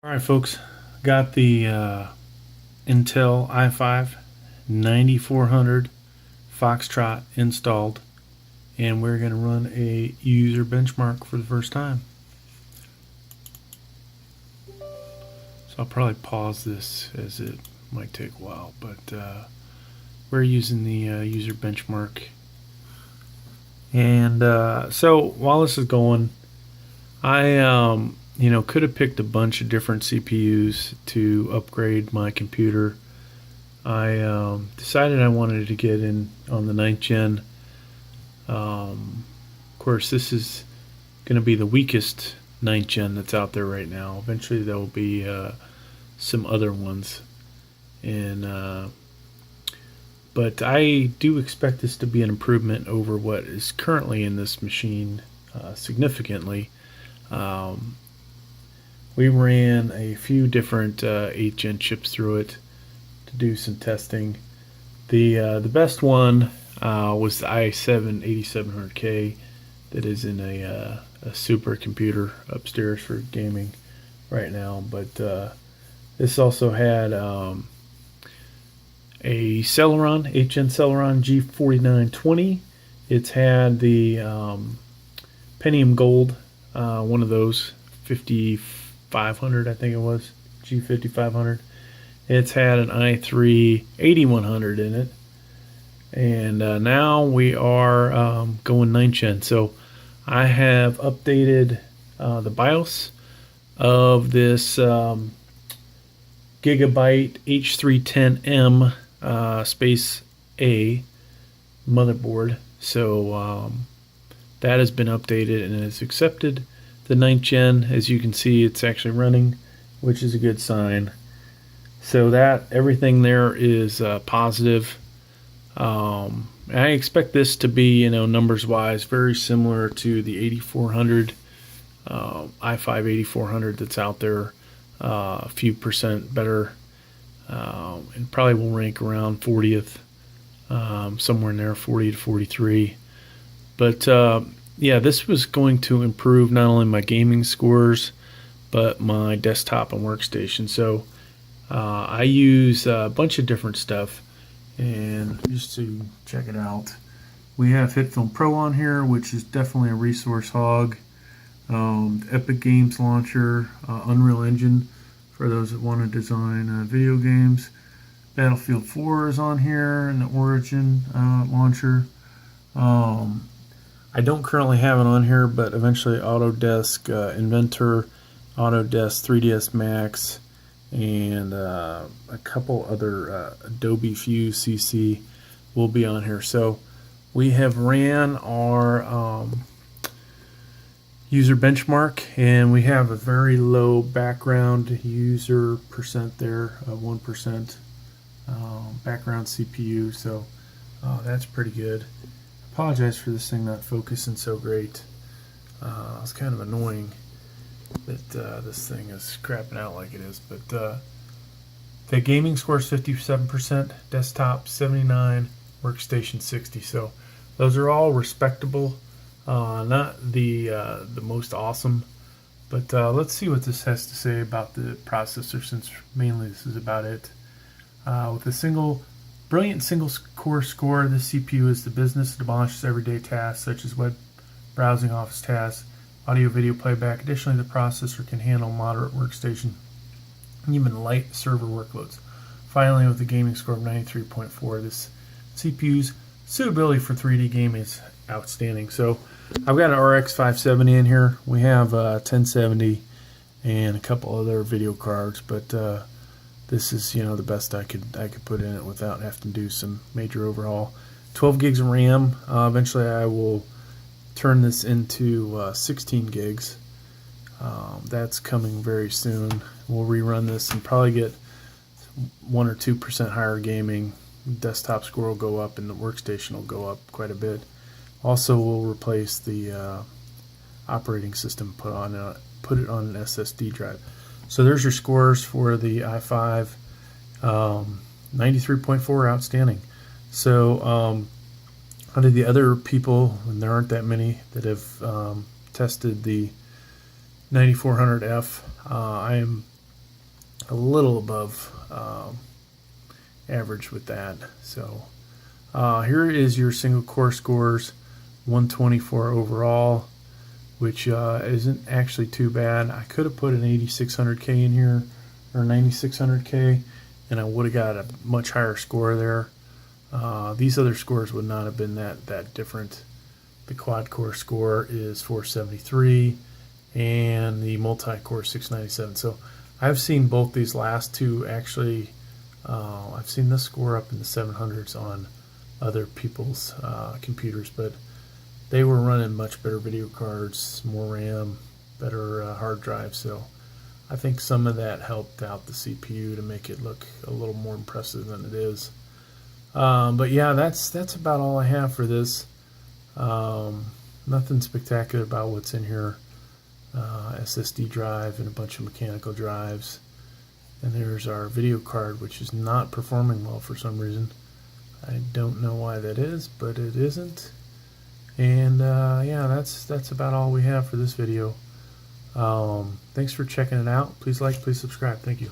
Alright folks, got the Intel i5-9400 Foxtrot installed, and we're going to run a user benchmark for the first time. So I'll probably pause this as it might take a while, but we're using the user benchmark. And so while this is going, I could have picked a bunch of different CPUs to upgrade my computer. I decided I wanted to get in on the 9th gen. Of course, this is going to be the weakest 9th gen that's out there right now. Eventually there will be some other ones, but I do expect this to be an improvement over what is currently in this machine significantly. We ran a few different 8th gen chips through it to do some testing. The best one was the i7-8700K that is in a supercomputer upstairs for gaming right now. But this also had a Celeron, 8th gen Celeron G4920. It's had the Pentium Gold, one of those 5500, I think it was, G5500. It's had an i3-8100 in it, and now we are going 9th gen. So I have updated the BIOS of this Gigabyte H310M space A motherboard. So that has been updated and is accepted the 9th gen. As you can see, it's actually running, which is a good sign. So that everything there is positive. I expect this to be, numbers wise, very similar to the 8400 i5-8400 that's out there, a few percent better, and probably will rank around 40th, somewhere in there, 40 to 43. But yeah, this was going to improve not only my gaming scores, but my desktop and workstation. So I use a bunch of different stuff, and just to check it out, we have HitFilm Pro on here, which is definitely a resource hog. Epic Games Launcher, Unreal Engine for those that want to design video games. Battlefield 4 is on here, and the Origin launcher. I don't currently have it on here, but eventually Autodesk Inventor, Autodesk 3ds Max, and a couple other Adobe Fuse CC will be on here. So we have ran our user benchmark, and we have a very low background user percent there, 1% background CPU. So that's pretty good. Apologize for this thing not focusing so great. It's kind of annoying that this thing is crapping out like it is, but the gaming score is 57%, desktop 79, workstation 60. So those are all respectable. Not the most awesome, but let's see what this has to say about the processor, since mainly this is about it. With a brilliant single core score, this CPU is the business. It demolishes everyday tasks such as web browsing, office tasks, audio video playback. Additionally, the processor can handle moderate workstation and even light server workloads. Finally, with a gaming score of 93.4, this CPU's suitability for 3D gaming is outstanding. So I've got an RX-570 in here. We have a 1070 and a couple other video cards, but this is, the best I could put in it without having to do some major overhaul. 12 gigs of RAM. Eventually I will turn this into 16 gigs. That's coming very soon. We'll rerun this and probably get 1 or 2% higher gaming. Desktop score will go up and the workstation will go up quite a bit. Also, we'll replace the operating system, put it on an SSD drive. So there's your scores for the i5. 93.4, outstanding. So out of the other people, and there aren't that many that have tested the 9400F, I am a little above average with that. So here is your single core scores. 124 overall, which isn't actually too bad. I could have put an 8600K in here, or 9600K, and I would have got a much higher score there. These other scores would not have been that different. The quad core score is 473 and the multi-core 697. So I've seen both these last two actually. I've seen this score up in the 700s on other people's computers, but they were running much better video cards, more RAM, better hard drive. So I think some of that helped out the CPU to make it look a little more impressive than it is. But yeah, that's about all I have for this. Nothing spectacular about what's in here. SSD drive and a bunch of mechanical drives. And there's our video card, which is not performing well for some reason. I don't know why that is, but it isn't. And yeah, that's about all we have for this video. Thanks for checking it out. Please like, please subscribe. Thank you.